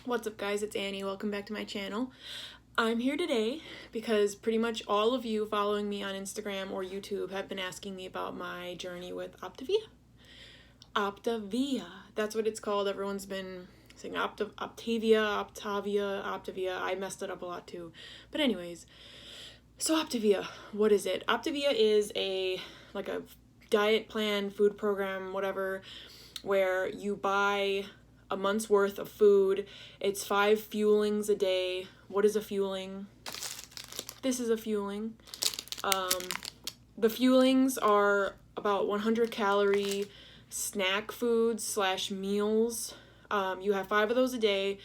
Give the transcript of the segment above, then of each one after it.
What's up, guys? It's Annie. Welcome back to my channel. I'm here today because pretty much all of you following me on Instagram or YouTube have been asking me about my journey with Optavia. Optavia. That's what it's called. Everyone's been saying Optavia. I messed it up a lot too. But anyways, so Optavia, what is it? Optavia is a diet plan, food program, whatever, where you buy a month's worth of food. It's 5 fuelings a day. What is a fueling? This is a fueling. The fuelings are about 100 calorie snack foods / meals. You have 5 of those a day,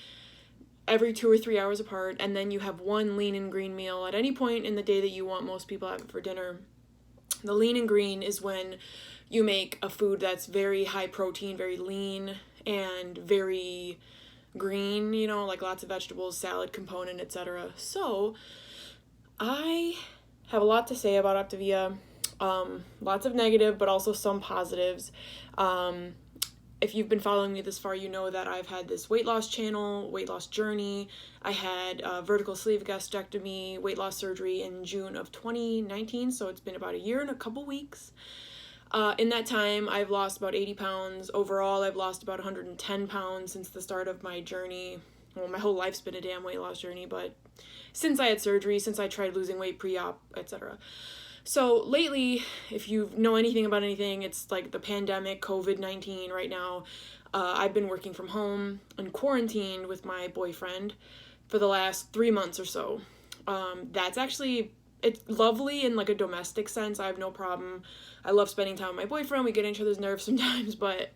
every 2 or 3 hours apart, and then you have one lean and green meal at any point in the day that you want. Most people have it for dinner. The lean and green is when you make a food that's very high protein, very lean, and very green, like lots of vegetables, salad component, etc. So I have a lot to say about Optavia. Lots of negative, but also some positives. If you've been following me this far, you know that I've had this weight loss channel, weight loss journey. I had vertical sleeve gastrectomy, weight loss surgery in June of 2019, so it's been about a year and a couple weeks. In that time, I've lost about 80 pounds. Overall, I've lost about 110 pounds since the start of my journey. Well, my whole life's been a damn weight loss journey, but since I had surgery, since I tried losing weight pre-op, etc. So lately, if you know anything about anything, it's like the pandemic, COVID-19 right now. I've been working from home and quarantined with my boyfriend for the last 3 months or so. That's actually, it's lovely in like a domestic sense. I have no problem. I love spending time with my boyfriend. We get on each other's nerves sometimes, but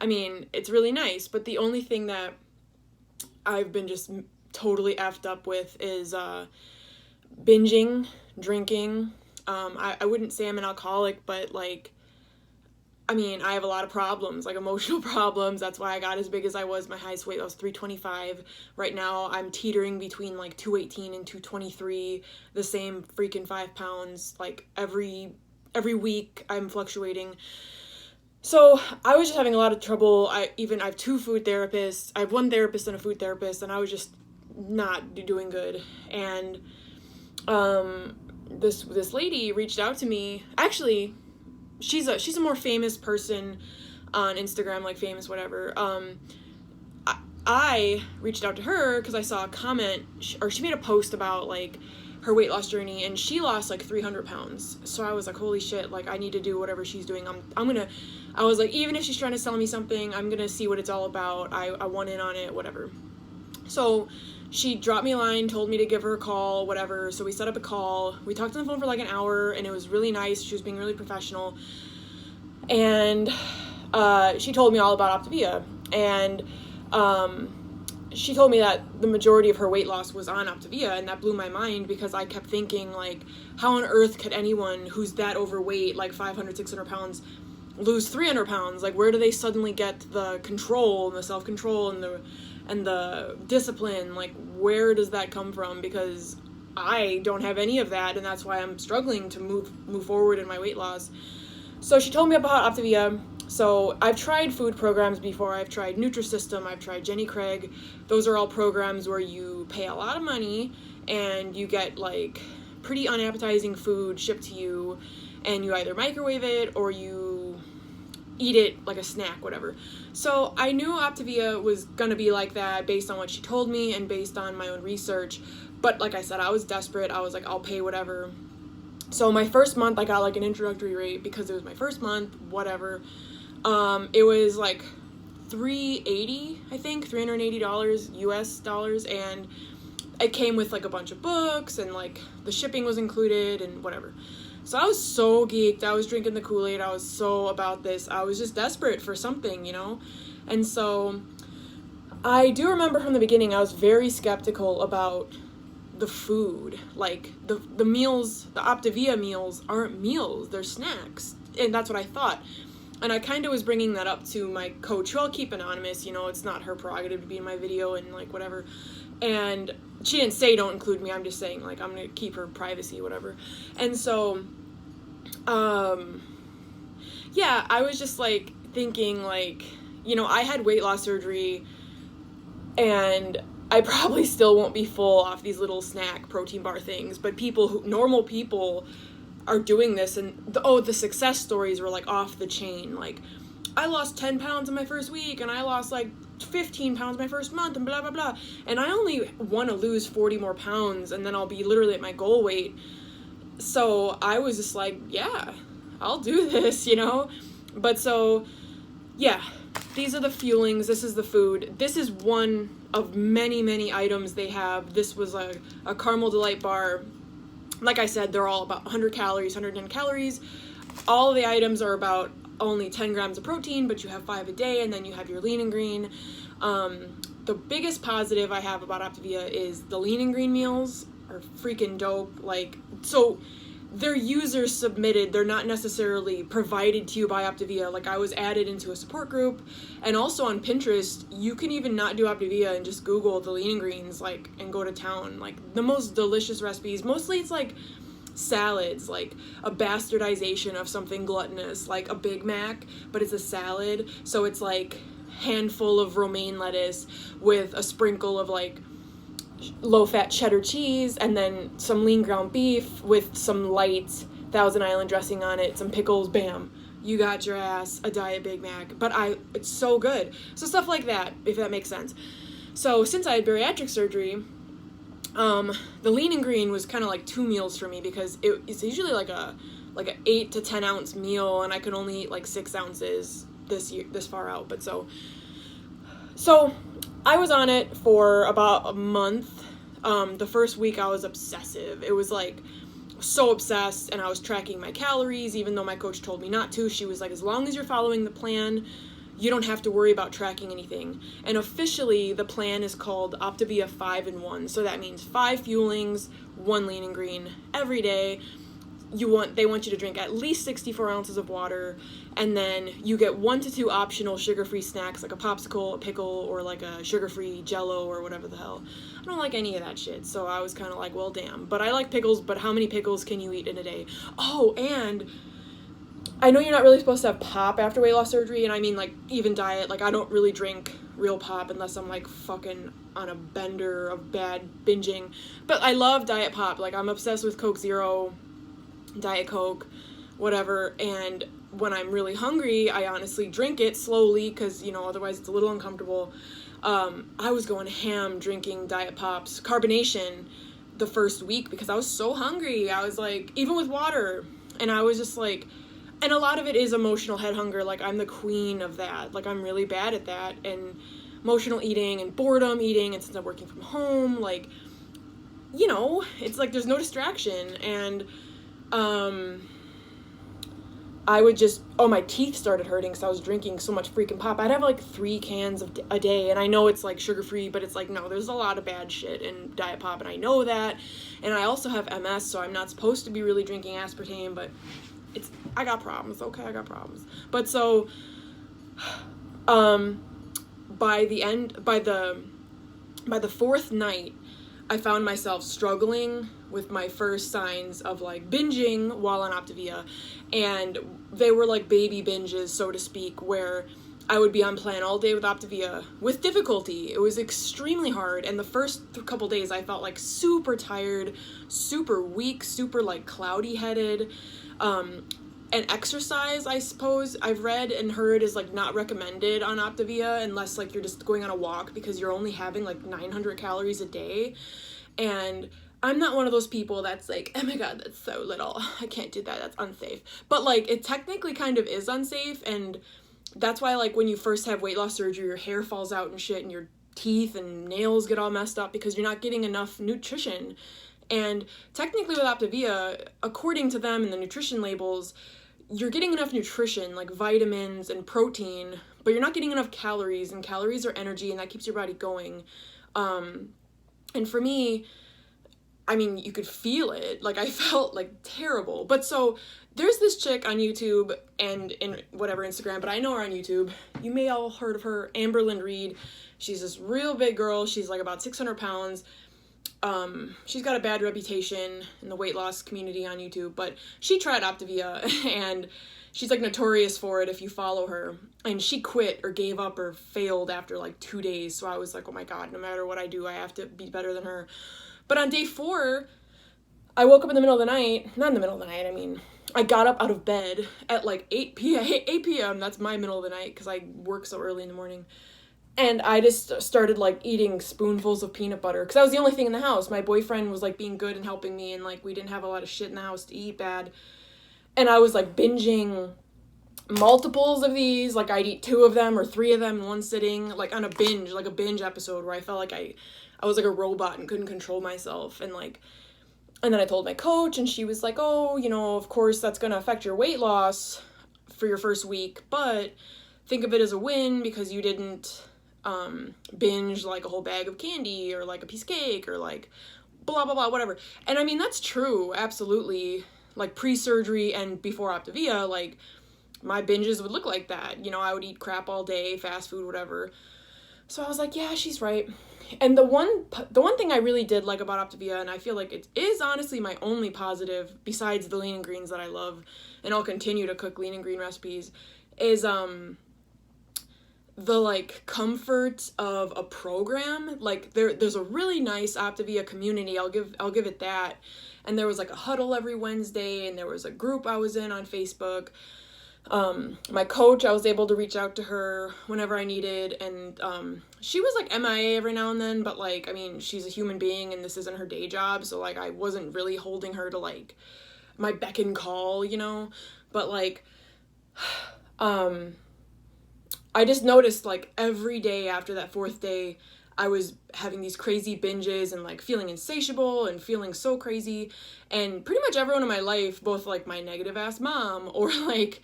I mean, it's really nice. But the only thing that I've been just totally effed up with is binging, drinking. I wouldn't say I'm an alcoholic, but I have a lot of problems, like emotional problems. That's why I got as big as I was. My highest weight was 325. Right now, I'm teetering between 218 and 223, the same freaking 5 pounds. Like every week, I'm fluctuating. So I was just having a lot of trouble. I have 2 food therapists. I have 1 therapist and a food therapist, and I was just not doing good. And this lady reached out to me. Actually, she's a more famous person on Instagram, like famous whatever. I reached out to her because I saw a comment, or she made a post about her weight loss journey, and she lost 300 pounds. So I was like, holy shit, I need to do whatever she's doing. I was like, even if she's trying to sell me something, I'm gonna see what it's all about. I want in on it, whatever. So she dropped me a line, told me to give her a call, whatever. So we set up a call. We talked on the phone for an hour, and it was really nice. She was being really professional. And she told me all about Optavia. And she told me that the majority of her weight loss was on Optavia, and that blew my mind because I kept thinking, how on earth could anyone who's that overweight, 500, 600 pounds, lose 300 pounds? Where do they suddenly get the control and the self-control and the discipline? Where does that come from? Because I don't have any of that, and that's why I'm struggling to move forward in my weight loss. So she told me about Optavia. So I've tried food programs before. I've tried Nutrisystem, I've tried Jenny Craig. Those are all programs where you pay a lot of money and you get pretty unappetizing food shipped to you, and you either microwave it or you eat it like a snack, whatever. So I knew Optavia was gonna be like that based on what she told me and based on my own research. But like I said, I was desperate. I was like, I'll pay whatever. So my first month, I got an introductory rate because it was my first month, whatever. It was $380, I think, $380 US dollars, and it came with a bunch of books, and the shipping was included and whatever. So I was so geeked. I was drinking the Kool-Aid. I was so about this. I was just desperate for something, And so I do remember from the beginning, I was very skeptical about the food. The meals, the Optavia meals aren't meals, they're snacks. And that's what I thought. And I kind of was bringing that up to my coach, who I'll keep anonymous, it's not her prerogative to be in my video and whatever. And she didn't say don't include me. I'm just saying I'm going to keep her privacy, whatever. And so, yeah, I was just thinking I had weight loss surgery And I probably still won't be full off these little snack protein bar things, but normal people are doing this, and the success stories were like off the chain. Like, I lost 10 pounds in my first week, and I lost like 15 pounds my first month, and blah blah blah, and I only want to lose 40 more pounds, and then I'll be literally at my goal weight. So I was just like, yeah, I'll do this, you know. But so yeah, these are the fuelings, this is the food, this is one of many items they have. This was a caramel delight bar. Like I said, they're all about 100 calories, 110 calories. All of the items are about only 10 grams of protein, but you have 5 a day, and then you have your lean and green. The biggest positive I have about Optavia is the lean and green meals are freaking dope. Like, so they're user submitted, they're not necessarily provided to you by Optavia. Like, I was added into a support group, and also on Pinterest, you can even not do Optavia and just Google the lean and greens, like, and go to town. Like, the most delicious recipes, mostly it's like salads, like a bastardization of something gluttonous, like a Big Mac, but it's a salad. So it's like handful of romaine lettuce with a sprinkle of like low-fat cheddar cheese, and then some lean ground beef with some light Thousand Island dressing on it, some pickles, bam, you got your ass a diet Big Mac. But it's so good. So stuff like that, if that makes sense. So since I had bariatric surgery, the lean and green was kind of like 2 meals for me, because it's usually like a 8 to 10 ounce meal, and I could only eat like 6 ounces this far out. But so I was on it for about a month. The first week I was obsessive. It was like so obsessed, and I was tracking my calories, even though my coach told me not to. She was like, as long as you're following the plan, you don't have to worry about tracking anything. And officially, the plan is called Optavia 5-in-1. So that means 5 fuelings, 1 lean and green every day. They want you to drink at least 64 ounces of water, and then you get 1 to 2 optional sugar-free snacks, like a popsicle, a pickle, or like a sugar-free Jello, or whatever the hell. I don't like any of that shit, so I was kind of like, well, damn. But I like pickles, but how many pickles can you eat in a day? Oh, and I know you're not really supposed to have pop after weight loss surgery, and I mean, like, even diet, like, I don't really drink real pop unless I'm, like, fucking on a bender of bad binging. But I love diet pop. Like, I'm obsessed with Coke Zero, Diet Coke, whatever, and when I'm really hungry, I honestly drink it slowly, because, you know, otherwise it's a little uncomfortable. I was going ham drinking diet pops, carbonation, the first week, because I was so hungry. I was like, even with water, and I was just like, and a lot of it is emotional head hunger. Like, I'm the queen of that. Like, I'm really bad at that, and emotional eating and boredom eating, and since I'm working from home, like, you know, it's like there's no distraction. And I would just, my teeth started hurting because I was drinking so much freaking pop. I'd have like 3 cans a day, and I know it's like sugar-free, but it's like, no, there's a lot of bad shit in diet pop, and I know that. And I also have MS, so I'm not supposed to be really drinking aspartame, but I got problems, okay, I got problems. But so, by the 4th night, I found myself struggling with my first signs of like binging while on Optavia, and they were like baby binges, so to speak, where I would be on plan all day with Optavia with difficulty. It was extremely hard, and the first couple days I felt like super tired, super weak, super like cloudy headed. And exercise, I suppose, I've read and heard is like not recommended on Optavia unless like you're just going on a walk, because you're only having like 900 calories a day. And I'm not one of those people that's like, oh my god, that's so little, I can't do that, that's unsafe. But like, it technically kind of is unsafe, and that's why like when you first have weight loss surgery, your hair falls out and shit, and your teeth and nails get all messed up because you're not getting enough nutrition. And technically with Optavia, according to them in the nutrition labels, you're getting enough nutrition, like vitamins and protein, but you're not getting enough calories, and calories are energy, and that keeps your body going. And for me, I mean, you could feel it. Like, I felt like terrible. But so there's this chick on YouTube and in whatever Instagram, but I know her on YouTube. You may all heard of her, Amberlyn Reed. She's this real big girl. She's like about 600 pounds. She's got a bad reputation in the weight loss community on YouTube, but she tried Optavia, and she's like notorious for it if you follow her. And she quit or gave up or failed after like 2 days. So I was like, oh my God, no matter what I do, I have to be better than her. But on day 4, I woke up in the middle of the night. Not in the middle of the night, I mean, I got up out of bed at like 8 p.m. That's my middle of the night because I work so early in the morning. And I just started, like, eating spoonfuls of peanut butter. Because that was the only thing in the house. My boyfriend was, like, being good and helping me. And, like, we didn't have a lot of shit in the house to eat bad. And I was, like, binging multiples of these. Like, I'd eat 2 of them or 3 of them in one sitting. Like, on a binge. Like, a binge episode where I felt like I was, like, a robot and couldn't control myself. And, like... And then I told my coach. And she was like, oh, you know, of course that's going to affect your weight loss for your first week. But think of it as a win because you didn't... binge like a whole bag of candy or like a piece of cake or like blah blah blah whatever. And I mean that's true, absolutely. Like pre-surgery and before Optavia, like my binges would look like that, you know. I would eat crap all day, fast food, whatever. So I was like, yeah, she's right. And the one thing I really did like about Optavia, and I feel like it is honestly my only positive besides the lean and greens that I love, and I'll continue to cook lean and green recipes, is the like comfort of a program. Like there's a really nice Optavia community, I'll give it that. And there was like a huddle every Wednesday, and there was a group I was in on Facebook. My coach, I was able to reach out to her whenever I needed, and she was like MIA every now and then, but like I mean she's a human being and this isn't her day job, so like I wasn't really holding her to like my beck and call, you know. But like I just noticed, like, every day after that 4th day, I was having these crazy binges and, like, feeling insatiable and feeling so crazy. And pretty much everyone in my life, both, like, my negative-ass mom or, like,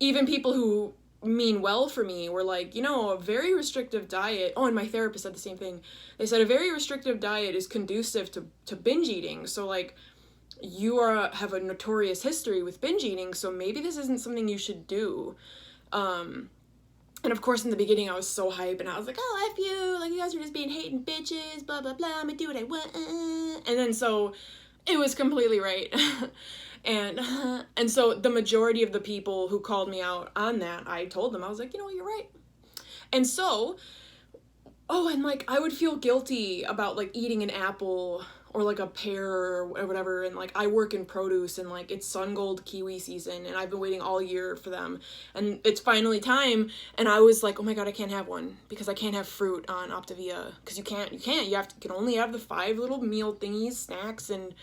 even people who mean well for me were like, you know, a very restrictive diet. Oh, and my therapist said the same thing. They said a very restrictive diet is conducive to binge eating. So, like, you have a notorious history with binge eating, so maybe this isn't something you should do. And of course, in the beginning, I was so hype, and I was like, oh, F you, like, you guys are just being hating bitches, blah, blah, blah, I'm gonna do what I want, And then, so, it was completely right. and so, the majority of the people who called me out on that, I told them, I was like, you know what, you're right. And so, oh, and, like, I would feel guilty about, like, eating an apple or like a pear or whatever, and like I work in produce, and like it's sun gold kiwi season, and I've been waiting all year for them, and it's finally time, and I was like, oh my God, I can't have one because I can't have fruit on Optavia, because you can only have the 5 little meal thingies, snacks, and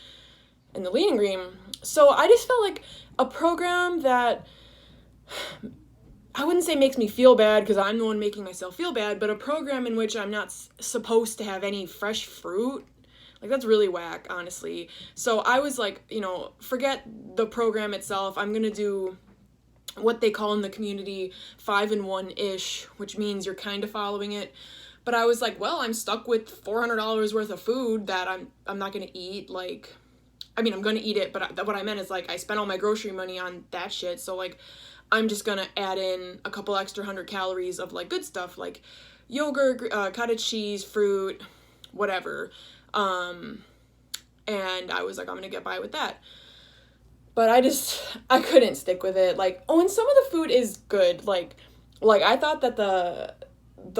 the lean and green. So I just felt like a program that I wouldn't say makes me feel bad because I'm the one making myself feel bad, but a program in which I'm not supposed to have any fresh fruit. Like, that's really whack, honestly. So I was like, you know, forget the program itself. I'm going to do what they call in the community 5-in-1-ish, which means you're kind of following it. But I was like, well, I'm stuck with $400 worth of food that I'm not going to eat. Like, I mean, I'm going to eat it, but what I meant is, like, I spent all my grocery money on that shit. So, like, I'm just going to add in a couple extra 100 calories of, like, good stuff, like yogurt, cottage cheese, fruit, whatever. And I was like, I'm gonna get by with that. But I couldn't stick with it. Like, oh, and some of the food is good. Like I thought that the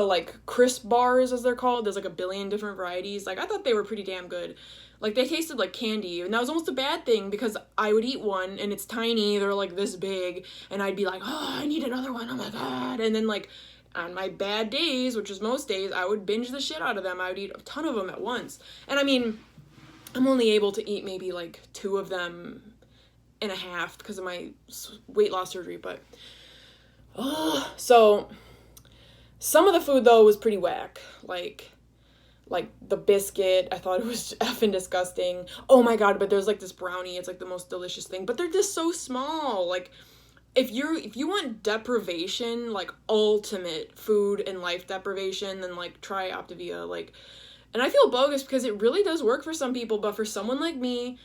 like crisp bars, as they're called, there's like a billion different varieties. Like, I thought they were pretty damn good. Like, they tasted like candy, and that was almost a bad thing because I would eat one and it's tiny, they're like this big, and I'd be like, oh, I need another one, oh my God. And then, like, on my bad days, which is most days, I would binge the shit out of them. I would eat a ton of them at once. And I mean, I'm only able to eat maybe like 2 of them and a half because of my weight loss surgery, but so some of the food though was pretty whack. Like the biscuit, I thought it was effing disgusting. Oh my God, but there's like this brownie, it's like the most delicious thing, but they're just so small. Like, if you want deprivation, like ultimate food and life deprivation, then like try Optavia. Like, and I feel bogus because it really does work for some people, but for someone like me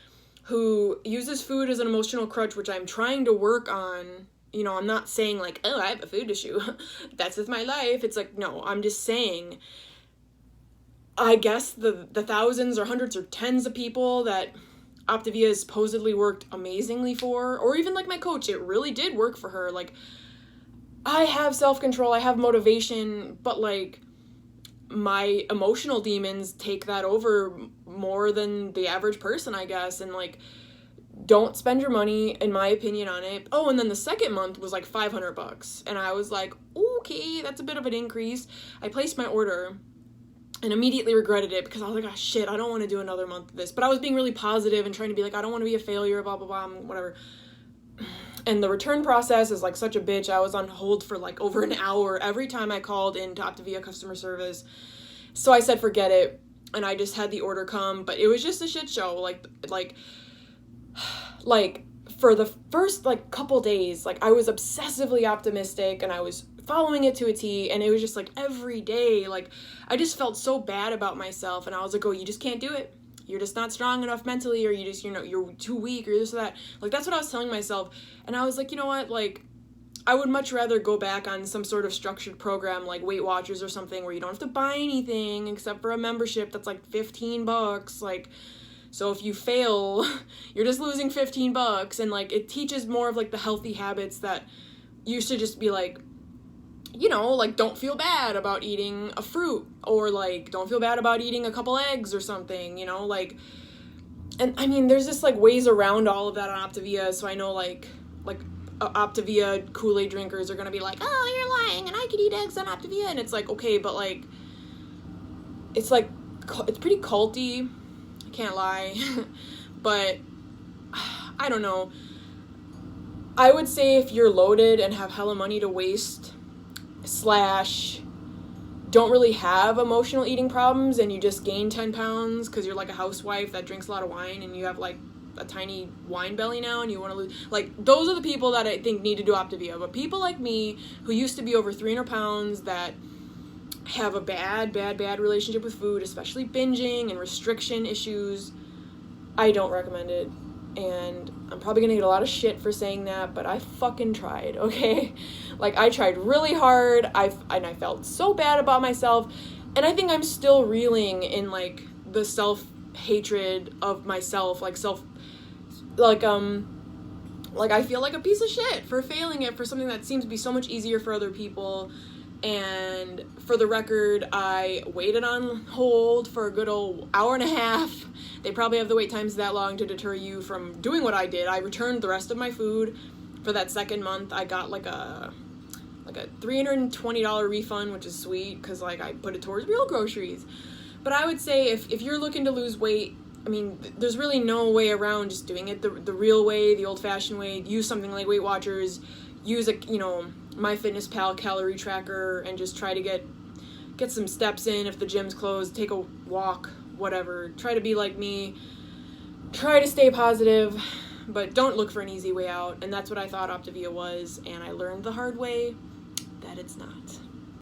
who uses food as an emotional crutch, which I'm trying to work on, you know, I'm not saying like, oh, I have a food issue, that's with my life. It's like, no, I'm just saying, I guess the thousands or hundreds or tens of people that Optavia has supposedly worked amazingly for, or even like my coach, it really did work for her. Like, I have self-control, I have motivation, but like my emotional demons take that over more than the average person, I guess. And like, don't spend your money, in my opinion, on it. Oh, and then the second month was like $500, and I was like, okay, that's a bit of an increase. I placed my order and immediately regretted it because I was like, oh shit, I don't want to do another month of this. But I was being really positive and trying to be like, I don't want to be a failure, blah blah blah, whatever. And the return process is like such a bitch. I was on hold for like over an hour every time I called into Optavia customer service. So I said forget it, and I just had the order come, but it was just a shit show. Like for the first like couple days, like I was obsessively optimistic and I was following it to a T, and it was just like every day, like I just felt so bad about myself, and I was like, oh, you just can't do it. You're just not strong enough mentally, or you just, you're too weak, or this or that. Like, that's what I was telling myself. And I was like, you know what, like, I would much rather go back on some sort of structured program like Weight Watchers or something where you don't have to buy anything except for a membership that's like $15. Like, so if you fail, you're just losing $15, and like it teaches more of like the healthy habits that used to just be like, like don't feel bad about eating a fruit, or like don't feel bad about eating a couple eggs or something, like, and I mean there's just like ways around all of that on Optavia. So I know like Optavia Kool-Aid drinkers are gonna be like, oh, you're lying and I could eat eggs on Optavia, and it's like, okay, but like it's pretty culty, I can't lie. But I don't know, I would say if you're loaded and have hella money to waste / don't really have emotional eating problems, and you just gain 10 pounds because you're like a housewife that drinks a lot of wine and you have like a tiny wine belly now and you want to lose, like, those are the people that I think need to do Optavia. But people like me who used to be over 300 pounds that have a bad relationship with food, especially binging and restriction issues, I don't recommend it. And I'm probably gonna get a lot of shit for saying that, but I fucking tried, okay? Like, I tried really hard, and I felt so bad about myself, and I think I'm still reeling in, like, the self-hatred of myself, like, I feel like a piece of shit for failing it for something that seems to be so much easier for other people. And for the record, I waited on hold for a good old hour and a half. They probably have the wait times that long to deter you from doing what I did. I returned the rest of my food for that second month. I got like a $320 refund, which is sweet because like I put it towards real groceries. But I would say if you're looking to lose weight, I mean, there's really no way around just doing it the real way, the old-fashioned way. Use something like Weight Watchers. Use a MyFitnessPal calorie tracker, and just try to get some steps in. If the gym's closed, take a walk, whatever. Try to be like me. Try to stay positive, but don't look for an easy way out. And that's what I thought Optavia was, and I learned the hard way that it's not.